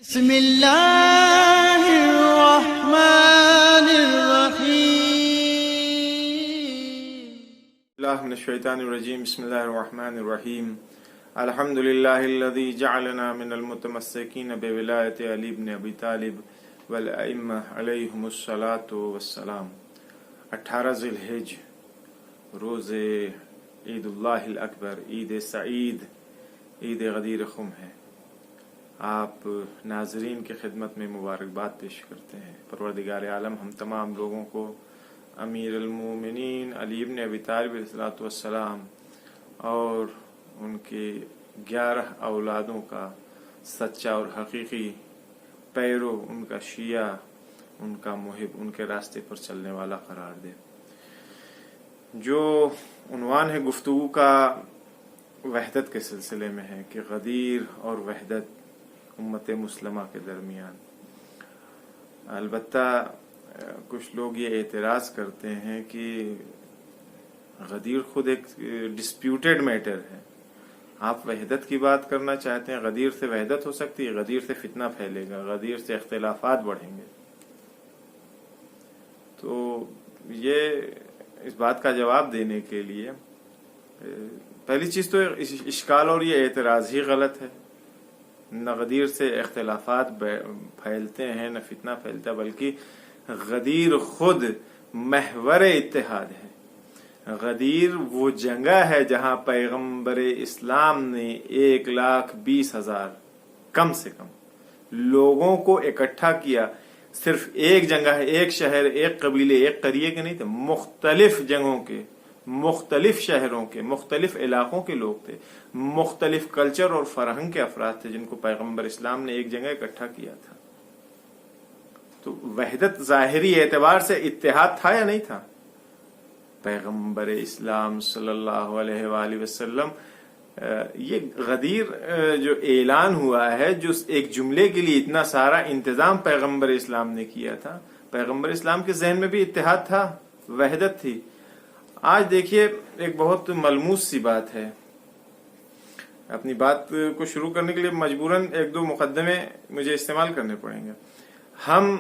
بسم اللہ الرحمن الرحیم اللہ من الشیطان الرجیم بسم اللہ الرحمن الرحیم الحمد للہ الذی جعلنا من المتمسکین بولایت علی بن ابی طالب والائمہ علیہم الصلاۃ والسلام۔ 18 ذی الحج روز عید اللہ الاکبر، عید سعید، عید غدیر خم ہے۔ آپ ناظرین کی خدمت میں مبارکباد پیش کرتے ہیں۔ پروردگار عالم ہم تمام لوگوں کو امیر المومنین علی بن ابی طالب علیہ الصلوۃ والسلام اور ان کے 11 اولادوں کا سچا اور حقیقی پیرو، ان کا شیعہ، ان کا محب، ان کے راستے پر چلنے والا قرار دے۔ جو عنوان ہے گفتگو کا وحدت کے سلسلے میں ہے کہ غدیر اور وحدت امت مسلمہ کے درمیان۔ البتہ کچھ لوگ یہ اعتراض کرتے ہیں کہ غدیر خود ایک ڈسپیوٹیڈ میٹر ہے، آپ وحدت کی بات کرنا چاہتے ہیں، غدیر سے وحدت ہو سکتی ہے؟ غدیر سے فتنہ پھیلے گا، غدیر سے اختلافات بڑھیں گے۔ تو یہ اس بات کا جواب دینے کے لیے پہلی چیز تو اشکال اور یہ اعتراض ہی غلط ہے۔ نہ غدیر سے اختلافات پھیلتے ہیں، نہ فتنہ پھیلتا، بلکہ غدیر خود محور اتحاد ہے۔ غدیر وہ جگہ ہے جہاں پیغمبر اسلام نے 1,20,000 کم سے کم لوگوں کو اکٹھا کیا۔ صرف ایک جگہ ہے، ایک شہر، ایک قبیلے، ایک قریے کے نہیں تھے، مختلف جگہوں کے، مختلف شہروں کے، مختلف علاقوں کے لوگ تھے، مختلف کلچر اور فرہنگ کے افراد تھے جن کو پیغمبر اسلام نے ایک جگہ اکٹھا کیا تھا۔ تو وحدت ظاہری اعتبار سے اتحاد تھا یا نہیں تھا؟ پیغمبر اسلام صلی اللہ علیہ وآلہ وسلم یہ غدیر جو اعلان ہوا ہے، جو ایک جملے کے لیے اتنا سارا انتظام پیغمبر اسلام نے کیا تھا، پیغمبر اسلام کے ذہن میں بھی اتحاد تھا، وحدت تھی۔ آج دیکھیے ایک بہت ملموس سی بات ہے، اپنی بات کو شروع کرنے کے لیے مجبوراً 1-2 مقدمے مجھے استعمال کرنے پڑیں گے۔ ہم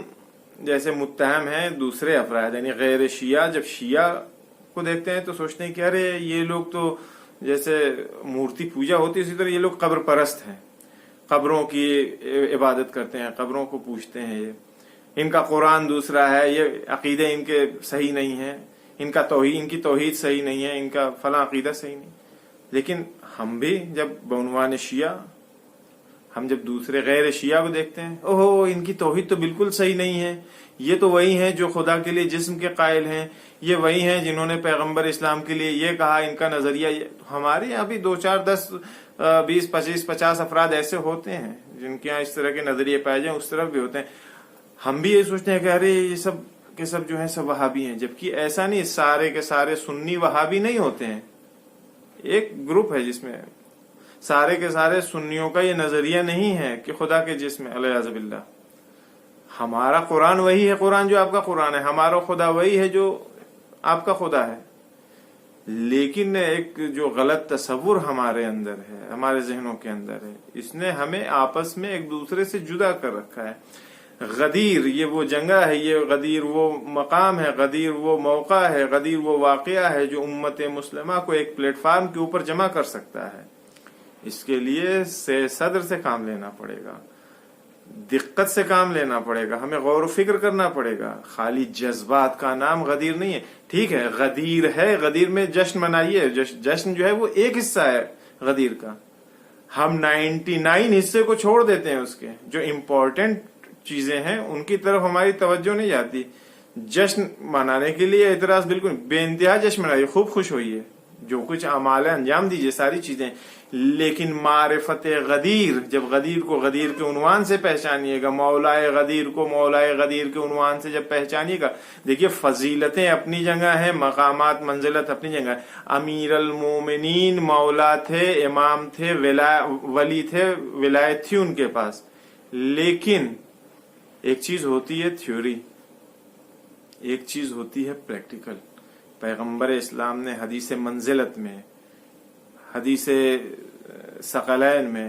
جیسے متہم ہیں دوسرے افراد یعنی غیر شیعہ، جب شیعہ کو دیکھتے ہیں تو سوچتے ہیں کہ ارے یہ لوگ تو جیسے مورتی پوجا ہوتی ہے اسی طرح یہ لوگ قبر پرست ہیں، قبروں کی عبادت کرتے ہیں، قبروں کو پوجتے ہیں، یہ ان کا قرآن دوسرا ہے، یہ عقیدے ان کے صحیح نہیں ہیں، ان کی توحید صحیح نہیں ہے، ان کا فلاں عقیدہ صحیح نہیں۔ لیکن ہم بھی جب بعنوان شیعہ، ہم جب دوسرے غیر شیعہ کو دیکھتے ہیں، اوہو ان کی توحید تو بالکل صحیح نہیں ہے، یہ تو وہی ہیں جو خدا کے لیے جسم کے قائل ہیں، یہ وہی ہیں جنہوں نے پیغمبر اسلام کے لیے یہ کہا، ان کا نظریہ یہ۔ ہمارے یہاں بھی 2, 4, 10, 20, 25, 50 افراد ایسے ہوتے ہیں جن کے یہاں اس طرح کے نظریے پائے جائیں، اس طرف بھی ہوتے ہیں۔ ہم بھی یہ سوچتے ہیں کہ ارے یہ سب کے سب جو ہیں سب وہابی ہیں، جبکہ ایسا نہیں، سارے کے سارے سنی وہابی نہیں ہوتے ہیں۔ ایک گروپ ہے جس میں سارے کے سارے سنیوں کا یہ نظریہ نہیں ہے کہ خدا کے جسم ہے، علیہ باللہ۔ ہمارا قرآن وہی ہے، قرآن جو آپ کا قرآن ہے، ہمارا خدا وہی ہے جو آپ کا خدا ہے۔ لیکن ایک جو غلط تصور ہمارے اندر ہے، ہمارے ذہنوں کے اندر ہے، اس نے ہمیں آپس میں ایک دوسرے سے جدا کر رکھا ہے۔ غدیر یہ وہ جگہ ہے، یہ غدیر وہ مقام ہے، غدیر وہ موقع ہے، غدیر وہ واقعہ ہے جو امت مسلمہ کو ایک پلیٹ فارم کے اوپر جمع کر سکتا ہے۔ اس کے لیے صدر سے کام لینا پڑے گا، دقت سے کام لینا پڑے گا، ہمیں غور و فکر کرنا پڑے گا۔ خالی جذبات کا نام غدیر نہیں ہے۔ ٹھیک ہے غدیر ہے، غدیر میں جشن منائیے، جشن جو ہے وہ ایک حصہ ہے غدیر کا۔ ہم 99 حصے کو چھوڑ دیتے ہیں، اس کے جو امپورٹنٹ چیزیں ہیں ان کی طرف ہماری توجہ نہیں جاتی۔ جشن منانے کے لیے اعتراض بالکل، بے انتہا جشن منائیے، خوب خوش ہوئیے، جو کچھ اعمال انجام دیجیے، ساری چیزیں، لیکن معرفت غدیر، جب غدیر کو غدیر کے عنوان سے پہچانیے گا، مولائے غدیر کو مولائے غدیر کے عنوان سے جب پہچانیے گا، دیکھیے فضیلتیں اپنی جگہ ہیں، مقامات منزلت اپنی جگہ ہے۔ امیر المومنین مولا تھے، امام تھے، ولی تھے، ولایت تھی ان کے پاس، لیکن ایک چیز ہوتی ہے تھیوری، ایک چیز ہوتی ہے پریکٹیکل۔ پیغمبر اسلام نے حدیث منزلت میں، حدیث ثقلین میں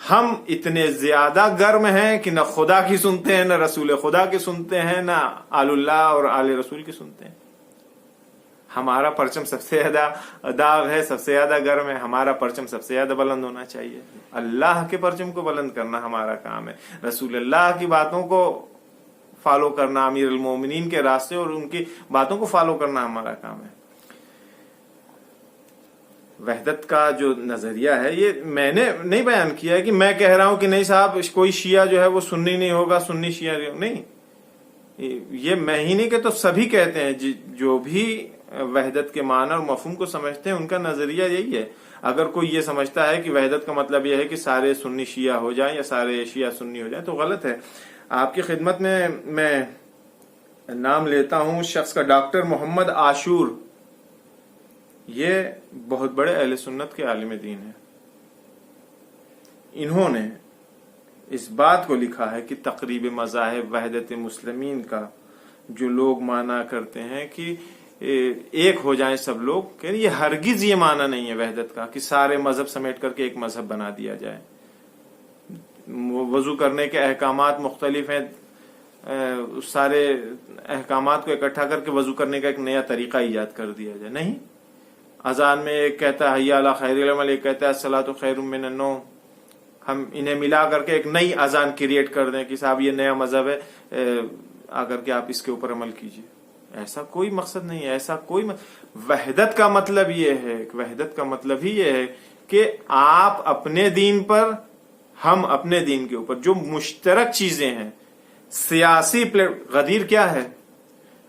ہم اتنے زیادہ گرم ہیں کہ نہ خدا کی سنتے ہیں، نہ رسول خدا کی سنتے ہیں، نہ آل اللہ اور آل رسول کی سنتے ہیں. ہمارا پرچم سب سے زیادہ داغ ہے، سب سے زیادہ گرم ہے. ہمارا پرچم سب سے زیادہ بلند ہونا چاہیے. اللہ کے پرچم کو بلند کرنا ہمارا کام ہے. رسول اللہ کی باتوں کو فالو کرنا، امیر المومنین کے راستے اور ان کی باتوں کو فالو کرنا ہمارا کام ہے. وحدت کا جو نظریہ ہے یہ میں نے نہیں بیان کیا ہے کہ میں کہہ رہا ہوں کہ نہیں صاحب کوئی شیعہ جو ہے وہ سنی نہیں ہوگا، سنی شیعہ نہیں. یہ میں ہی نہیں کہ تو سبھی کہتے ہیں، جو بھی وحدت کے معنی اور مفہوم کو سمجھتے ہیں ان کا نظریہ یہی ہے. اگر کوئی یہ سمجھتا ہے کہ وحدت کا مطلب یہ ہے کہ سارے سنی شیعہ ہو جائیں یا سارے شیعہ سنی ہو جائیں تو غلط ہے. آپ کی خدمت میں نام لیتا ہوں شخص کا، ڈاکٹر محمد عاشور. یہ بہت بڑے اہل سنت کے عالم دین ہیں. انہوں نے اس بات کو لکھا ہے کہ تقریب مذاہب وحدت مسلمین کا جو لوگ مانا کرتے ہیں کہ ایک ہو جائیں سب لوگ، کہ یہ ہرگز یہ معنی نہیں ہے وحدت کا کہ سارے مذہب سمیٹ کر کے ایک مذہب بنا دیا جائے. وضو کرنے کے احکامات مختلف ہیں، سارے احکامات کو اکٹھا کر کے وضو کرنے کا ایک نیا طریقہ ایجاد کر دیا جائے. نہیں، اذان میں ایک کہتا ہے حی علی خیر العمل، ایک کہتا ہے الصلاۃ خیر من النوم. ہم انہیں ملا کر کے ایک نئی اذان کریٹ کر دیں کہ صاحب یہ نیا مذہب ہے، آ کر کے آپ اس کے اوپر عمل کیجیے. ایسا کوئی مقصد نہیں ہے. ایسا کوئی وحدت کا مطلب یہ ہے، وحدت کا مطلب ہی یہ ہے کہ آپ اپنے دین پر، ہم اپنے دین کے اوپر جو مشترک چیزیں ہیں. سیاسی غدیر کیا ہے؟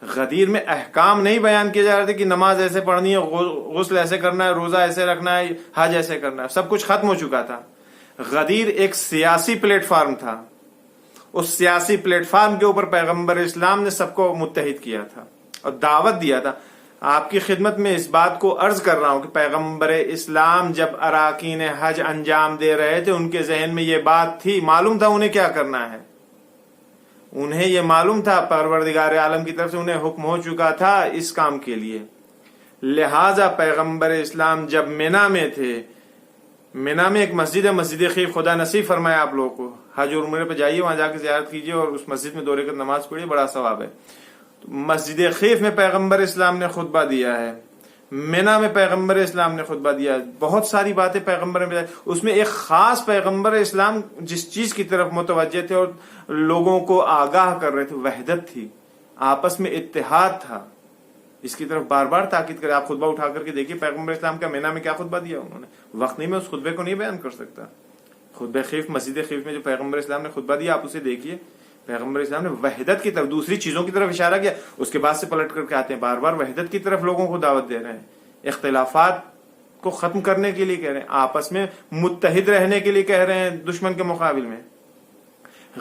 غدیر میں احکام نہیں بیان کیے جا رہے تھے کہ نماز ایسے پڑھنی ہے، غسل ایسے کرنا ہے، روزہ ایسے رکھنا ہے، حج ایسے کرنا ہے. سب کچھ ختم ہو چکا تھا. غدیر ایک سیاسی پلیٹ فارم تھا. اس سیاسی پلیٹ فارم کے اوپر پیغمبر اسلام نے سب کو متحد کیا تھا اور دعوت دیا تھا. آپ کی خدمت میں اس بات کو عرض کر رہا ہوں کہ پیغمبر اسلام جب اراکین حج انجام دے رہے تھے ان کے ذہن میں یہ بات تھی، معلوم تھا انہیں کیا کرنا ہے. انہیں یہ معلوم تھا، پروردگار عالم کی طرف سے انہیں حکم ہو چکا تھا اس کام کے لیے. لہذا پیغمبر اسلام جب مینا میں تھے، مینا میں ایک مسجد ہے، مسجد خیف، خدا نصیب فرمائے آپ لوگوں کو. حج اور عمرے پہ جائیے، وہاں جا کے زیارت کیجیے اور اس مسجد میں 2 رکعت نماز پڑھیے، بڑا ثواب ہے. مسجد خیف میں پیغمبر اسلام نے خطبہ دیا ہے، مینا میں پیغمبر اسلام نے خطبہ دیا ہے. بہت ساری باتیں پیغمبر نے، اس میں ایک خاص پیغمبر اسلام جس چیز کی طرف متوجہ تھے اور لوگوں کو آگاہ کر رہے تھے، وحدت تھی، آپس میں اتحاد تھا. اس کی طرف بار بار تاکید کرے. آپ خطبہ اٹھا کر کے دیکھیے پیغمبر اسلام کا مینا میں کیا خطبہ دیا انہوں نے. وقت نہیں، میں اس خطبے کو نہیں بیان کر سکتا. خطبہ خیف، مسجد خیف میں جو پیغمبر اسلام نے خطبہ دیا آپ اسے دیکھیے. پیغمبر اسلام نے وحدت کی طرف، دوسری چیزوں کی طرف اشارہ کیا، اس کے بعد سے پلٹ کر کے آتے ہیں. بار بار وحدت کی طرف لوگوں کو دعوت دے رہے ہیں، اختلافات کو ختم کرنے کے لیے کہہ رہے ہیں، آپس میں متحد رہنے کے لیے کہہ رہے ہیں دشمن کے مقابل میں.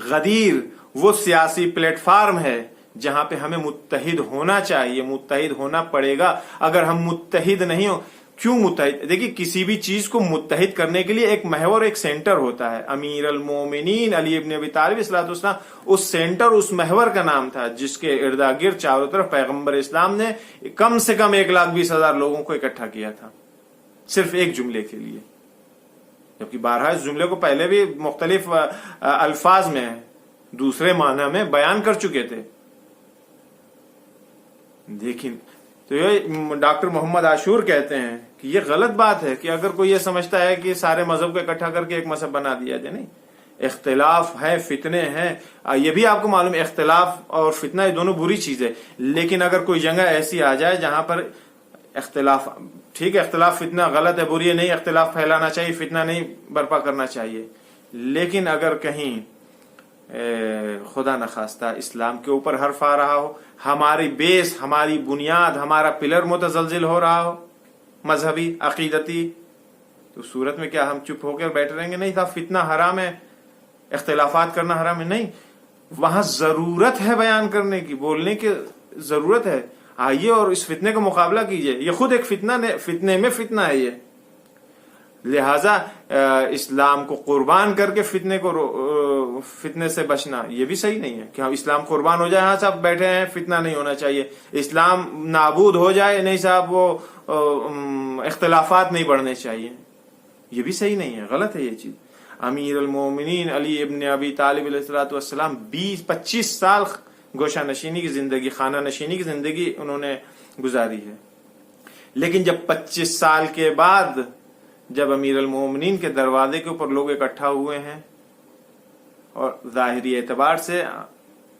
غدیر وہ سیاسی پلیٹ فارم ہے جہاں پہ ہمیں متحد ہونا چاہیے، متحد ہونا پڑے گا. اگر ہم متحد نہیں ہو، کیوں متحد؟ دیکھیے کسی بھی چیز کو متحد کرنے کے لیے ایک محور، ایک سینٹر ہوتا ہے. امیر المومنین علی ابن ابی طالب علیہ السلام اس سینٹر، اس محور کا نام تھا جس کے ارد گرد چاروں طرف پیغمبر اسلام نے کم سے کم 1,20,000 لوگوں کو اکٹھا کیا تھا صرف ایک جملے کے لیے. جبکہ بارہا اس جملے کو پہلے بھی مختلف الفاظ میں دوسرے معنی میں بیان کر چکے تھے. دیکھیں تو یہ ڈاکٹر محمد عاشور کہتے ہیں کہ یہ غلط بات ہے کہ اگر کوئی یہ سمجھتا ہے کہ سارے مذہب کو اکٹھا کر کے ایک مذہب بنا دیا جائے. نہیں، اختلاف ہے، فتنے ہیں. یہ بھی آپ کو معلوم ہے اختلاف اور فتنہ یہ دونوں بری چیز ہے. لیکن اگر کوئی جگہ ایسی آ جائے جہاں پر اختلاف، ٹھیک ہے اختلاف فتنہ غلط ہے، بری ہے، نہیں اختلاف پھیلانا چاہیے، فتنہ نہیں برپا کرنا چاہیے. لیکن اگر کہیں خدا نخواستہ اسلام کے اوپر حرف آ رہا ہو، ہماری بیس، ہماری بنیاد، ہمارا پلر متزلزل ہو رہا ہو مذہبی عقیدتی، تو صورت میں کیا ہم چپ ہو کر بیٹھ رہیں گے؟ نہیں تھا. فتنہ حرام ہے، اختلافات کرنا حرام ہے، نہیں، وہاں ضرورت ہے بیان کرنے کی، بولنے کی ضرورت ہے. آئیے اور اس فتنے کا مقابلہ کیجئے. یہ خود ایک فتنے میں فتنہ ہے یہ. لہذا اسلام کو قربان کر کے فتنے سے بچنا یہ بھی صحیح نہیں ہے کہ ہم اسلام قربان ہو جائے، ہاں صاحب بیٹھے ہیں، فتنہ نہیں ہونا چاہیے. اسلام نابود ہو جائے، نہیں صاحب وہ اختلافات نہیں بڑھنے چاہیے، یہ بھی صحیح نہیں ہے، غلط ہے یہ چیز. امیر المومنین علی ابن ابی طالب علیہ السلام 20-25 سال گوشہ نشینی کی زندگی، خانہ نشینی کی زندگی انہوں نے گزاری ہے، لیکن جب 25 سال کے بعد جب امیر المومنین کے دروازے کے اوپر لوگ اکٹھا ہوئے ہیں اور ظاہری اعتبار سے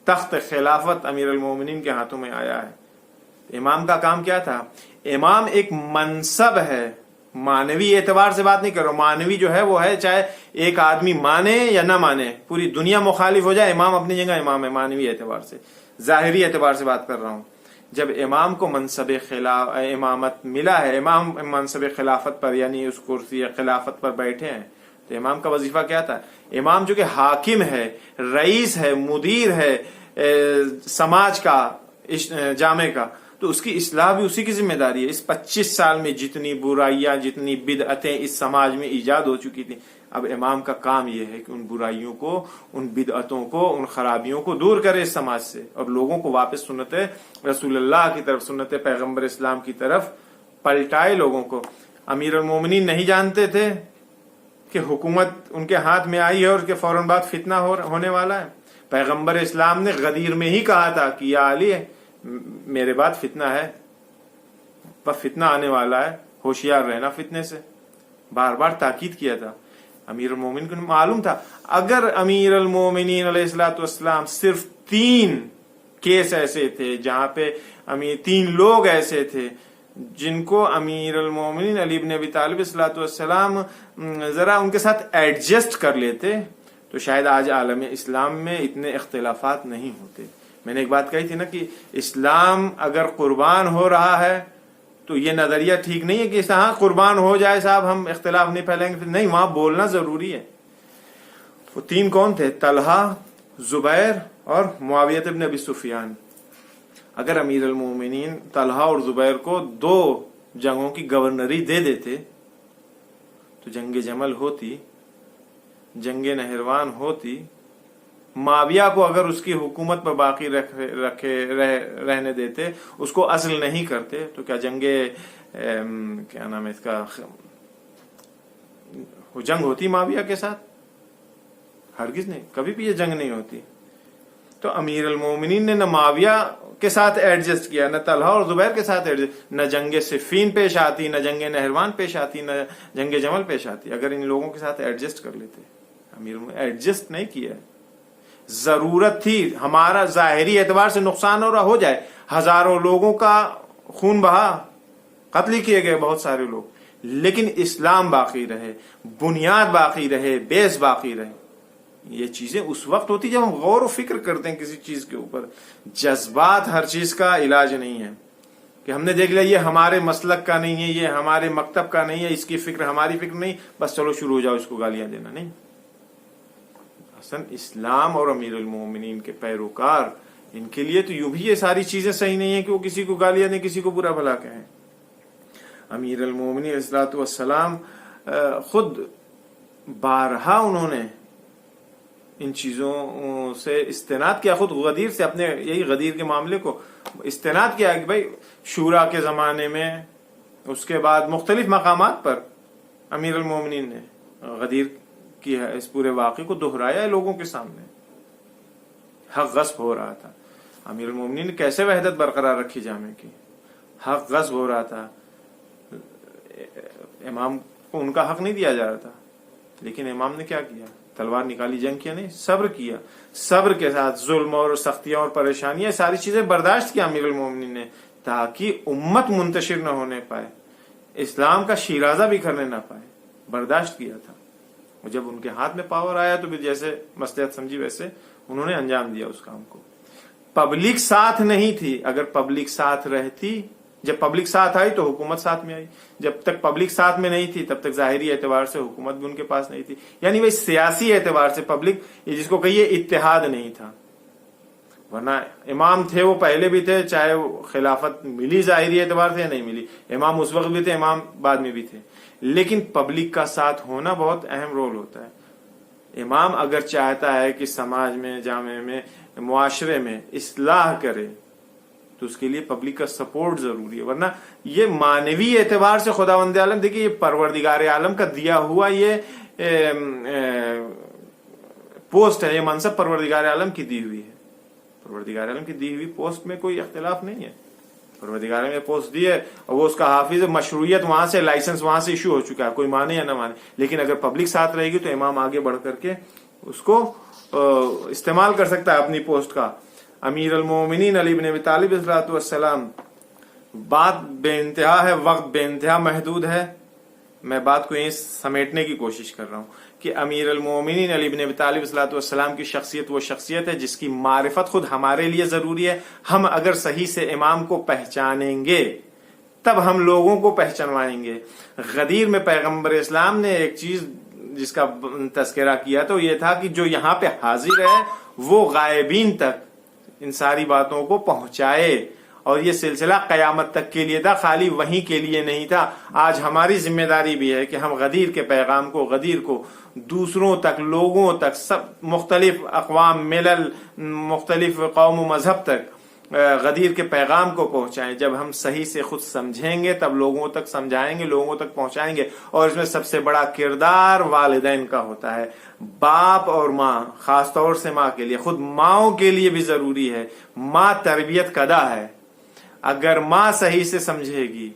تخت خلافت امیر المومنین کے ہاتھوں میں آیا ہے، امام کا کام کیا تھا؟ امام ایک منصب ہے، معنوی اعتبار سے بات نہیں کر رہا، معنوی جو ہے وہ ہے چاہے ایک آدمی مانے یا نہ مانے، پوری دنیا مخالف ہو جائے، امام اپنی جگہ امام ہے معنوی اعتبار سے، ظاہری اعتبار سے بات کر رہا ہوں۔ جب امام کو منصب امامت ملا ہے، امام منصب خلافت پر یعنی اس کرسی خلافت پر بیٹھے ہیں، تو امام کا وظیفہ کیا تھا؟ امام جو کہ حاکم ہے، رئیس ہے، مدیر ہے سماج کا، جامع کا، تو اس کی اصلاح بھی اسی کی ذمہ داری ہے۔ اس 25 سال میں جتنی برائیاں، جتنی بدعتیں اس سماج میں ایجاد ہو چکی تھیں، اب امام کا کام یہ ہے کہ ان برائیوں کو، ان بدعتوں کو، ان خرابیوں کو دور کرے اس سماج سے، اور لوگوں کو واپس سنت رسول اللہ کی طرف، سنت پیغمبر اسلام کی طرف پلٹائے لوگوں کو۔ امیر المومنین نہیں جانتے تھے کہ حکومت ان کے ہاتھ میں آئی ہے اور اس کے فوراً بعد فتنہ ہونے والا ہے۔ پیغمبر اسلام نے غدیر میں ہی کہا تھا کہ یا علی میرے بعد فتنہ ہے، فتنہ آنے والا ہے، ہوشیار رہنا فتنے سے، بار بار تاکید کیا تھا۔ امیر المومنین کو معلوم تھا اگر امیر المومنین علیہ الصلوۃ والسلام صرف 3 کیس ایسے تھے جہاں پہ 3 لوگ ایسے تھے جن کو امیر المومنین علی بن ابی طالب علیہ الصلوۃ والسلام ذرا ان کے ساتھ ایڈجسٹ کر لیتے تو شاید آج عالم اسلام میں اتنے اختلافات نہیں ہوتے۔ میں نے ایک بات کہی تھی نا کہ اسلام اگر قربان ہو رہا ہے تو یہ نظریہ ٹھیک نہیں ہے کہ ہاں قربان ہو جائے صاحب، ہم اختلاف نہیں پھیلائیں گے، نہیں، وہاں بولنا ضروری ہے۔ وہ 3 کون تھے؟ طلحہ، زبیر اور معاویہ بن ابی سفیان۔ اگر امیر المومنین طلحہ اور زبیر کو 2 جنگوں کی گورنری دے دیتے تو جنگ جمل ہوتی، جنگ نہروان ہوتی۔ معاویہ کو اگر اس کی حکومت پر باقی رہنے دیتے، اس کو اصل نہیں کرتے، تو کیا کیا نام ہے اس کا، جنگ ہوتی معاویہ کے ساتھ؟ ہرگز نہیں، کبھی بھی یہ جنگ نہیں ہوتی۔ تو امیر المومنین نے نہ معاویہ کے ساتھ ایڈجسٹ کیا، نہ طلحہ اور زبیر کے ساتھ ایڈجسٹ، نہ جنگ صفین پیش آتی، نہ جنگ نہروان پیش آتی، نہ جنگ جمل پیش آتی اگر ان لوگوں کے ساتھ ایڈجسٹ کر لیتے۔ امیر ایڈجسٹ نہیں کیا، ضرورت تھی، ہمارا ظاہری اعتبار سے نقصان ہو رہا، ہو جائے، ہزاروں لوگوں کا خون بہا، قتل کیے گئے بہت سارے لوگ، لیکن اسلام باقی رہے، بنیاد باقی رہے، بیس باقی رہے۔ یہ چیزیں اس وقت ہوتی جب ہم غور و فکر کرتے ہیں کسی چیز کے اوپر۔ جذبات ہر چیز کا علاج نہیں ہے کہ ہم نے دیکھ لیا یہ ہمارے مسلک کا نہیں ہے، یہ ہمارے مکتب کا نہیں ہے، اس کی فکر ہماری فکر نہیں، بس چلو شروع ہو جاؤ اس کو گالیاں دینا، نہیں۔ حسن اسلام اور امیر المومنین کے پیروکار، ان کے لیے تو یوں بھی یہ ساری چیزیں صحیح نہیں ہیں کہ وہ کسی کو گالیاں دیں، کسی کو برا بھلا کہیں۔ امیر المومنین علیہ الصلوۃ والسلام خود بارہا انہوں نے ان چیزوں سے استناد کیا، خود غدیر سے، اپنے یہی غدیر کے معاملے کو استناد کیا کہ بھائی شورا کے زمانے میں، اس کے بعد مختلف مقامات پر امیر المومنین نے غدیر کی اس پورے واقعے کو دہرایا ہے لوگوں کے سامنے۔ حق غصب ہو رہا تھا، امیر المومنین نے کیسے وحدت برقرار رکھی جامع کی؟ حق غصب ہو رہا تھا، امام کو ان کا حق نہیں دیا جا رہا تھا، لیکن امام نے کیا کیا؟ تلوار نکالی، جنگ کیا نہیں، صبر کیا، صبر کے ساتھ ظلم اور سختیاں اور پریشانیاں ساری چیزیں برداشت کیا امیر المومنین نے، تاکہ امت منتشر نہ ہونے پائے، اسلام کا شیرازہ بھی کرنے نہ پائے، برداشت کیا تھا۔ جب ان کے ہاتھ میں پاور آیا تو پھر جیسے مصلحت سمجھی ویسے انہوں نے انجام دیا اس کام کو۔ پبلک ساتھ نہیں تھی، اگر پبلک ساتھ رہتی، جب پبلک ساتھ آئی تو حکومت ساتھ میں آئی، جب تک پبلک ساتھ میں نہیں تھی تب تک ظاہری اعتبار سے حکومت بھی ان کے پاس نہیں تھی، یعنی وہ سیاسی اعتبار سے پبلک، جس کو کہیے اتحاد نہیں تھا۔ ورنہ امام تھے، وہ پہلے بھی تھے، چاہے وہ خلافت ملی ظاہری اعتبار سے یا نہیں ملی، امام اس وقت بھی تھے، امام بعد میں بھی تھے، لیکن پبلک کا ساتھ ہونا بہت اہم رول ہوتا ہے۔ امام اگر چاہتا ہے کہ سماج میں، جامع میں، معاشرے میں اصلاح کرے، تو اس کے لیے پبلک کا سپورٹ ضروری ہے. ورنہ یہ معنوی اعتبار سے خداوند عالم، دیکھیے یہ پروردگار عالم کا دیا ہوا یہ پوسٹ ہے، یہ منصب پروردگار عالم کی دی ہوئی ہے. پروردگار عالم کی دی ہوئی پوسٹ میں کوئی اختلاف نہیں ہے. پروردگار عالم نے پوسٹ دی ہے اور وہ اس کا حافظ، مشروعیت وہاں سے، لائسنس وہاں سے ایشو ہو چکا ہے، کوئی مانے یا نہ مانے. لیکن اگر پبلک ساتھ رہے گی تو امام آگے بڑھ کر کے اس کو استعمال کر سکتا ہے اپنی پوسٹ کا. امیر المومنین علی بن ابی طالب علیہ السلام. بات بے انتہا ہے، وقت بے انتہا محدود ہے، میں بات کو یہیں سمیٹنے کی کوشش کر رہا ہوں کہ امیر المومنین علی بن ابی طالب علیہ السلام کی شخصیت وہ شخصیت ہے جس کی معرفت خود ہمارے لیے ضروری ہے. ہم اگر صحیح سے امام کو پہچانیں گے تب ہم لوگوں کو پہچانوائیں گے. غدیر میں پیغمبر اسلام نے ایک چیز جس کا تذکرہ کیا تو یہ تھا کہ جو یہاں پہ حاضر ہے وہ غائبین تک ان ساری باتوں کو پہنچائے، اور یہ سلسلہ قیامت تک کے لیے تھا، خالی وہیں کے لیے نہیں تھا. آج ہماری ذمہ داری بھی ہے کہ ہم غدیر کے پیغام کو، غدیر کو دوسروں تک، لوگوں تک، سب مختلف اقوام، ملل، مختلف قوم و مذہب تک غدیر کے پیغام کو پہنچائیں. جب ہم صحیح سے خود سمجھیں گے تب لوگوں تک سمجھائیں گے، لوگوں تک پہنچائیں گے. اور اس میں سب سے بڑا کردار والدین کا ہوتا ہے. باپ اور ماں، خاص طور سے ماں کے لیے، خود ماؤں کے لیے بھی ضروری ہے. ماں تربیت کدا ہے. اگر ماں صحیح سے سمجھے گی،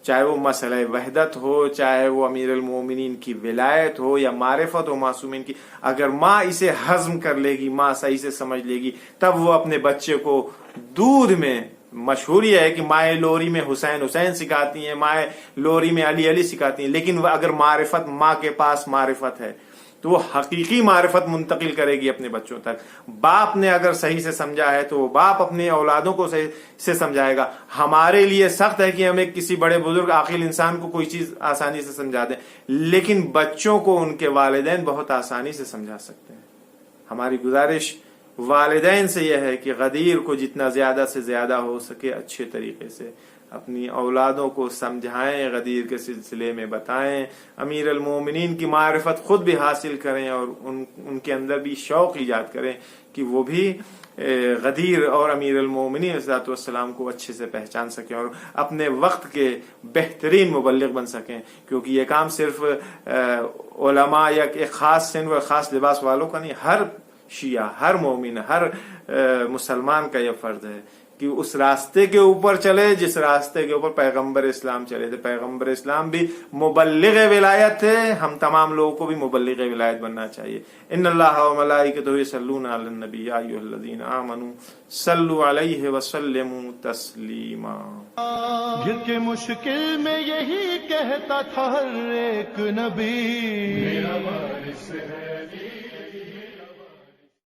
چاہے وہ مسئلہ وحدت ہو، چاہے وہ امیر المومنین کی ولایت ہو یا معرفت ہو معصومین کی، اگر ماں اسے ہضم کر لے گی، ماں صحیح سے سمجھ لے گی، تب وہ اپنے بچے کو دودھ میں، مشہور یہ ہے کہ مائیں لوری میں حسین حسین سکھاتی ہیں، مائیں لوری میں علی علی سکھاتی ہیں. لیکن اگر معرفت ماں کے پاس معرفت ہے تو وہ حقیقی معرفت منتقل کرے گی اپنے بچوں تک. باپ نے اگر صحیح سے سمجھا ہے تو وہ باپ اپنے اولادوں کو صحیح سے سمجھائے گا. ہمارے لیے سخت ہے کہ ہم ایک کسی بڑے بزرگ عاقل انسان کو کوئی چیز آسانی سے سمجھا دیں، لیکن بچوں کو ان کے والدین بہت آسانی سے سمجھا سکتے ہیں. ہماری گزارش والدین سے یہ ہے کہ غدیر کو جتنا زیادہ سے زیادہ ہو سکے اچھے طریقے سے اپنی اولادوں کو سمجھائیں، غدیر کے سلسلے میں بتائیں، امیر المومنین کی معرفت خود بھی حاصل کریں اور ان کے اندر بھی شوق ایجاد کریں کہ وہ بھی غدیر اور امیر المومنین علیہ السلام کو اچھے سے پہچان سکیں اور اپنے وقت کے بہترین مبلغ بن سکیں. کیونکہ یہ کام صرف علماء یا ایک خاص سن و خاص لباس والوں کا نہیں، ہر شیعہ، ہر مومن، ہر مسلمان کا یہ فرض ہے کہ اس راستے کے اوپر چلے جس راستے کے اوپر پیغمبر اسلام چلے تھے. پیغمبر اسلام بھی مبلغ ولایت تھے، ہم تمام لوگوں کو بھی مبلغ ولایت بننا چاہیے. ان اللہ و ملائکتہ یصلون علی النبی یا ایھا الذین آمنوا صلوا علیہ وسلموا تسلیما. گر کے مشکل میں یہی کہتا تھا ہر ایک نبی، میرا وارث ہے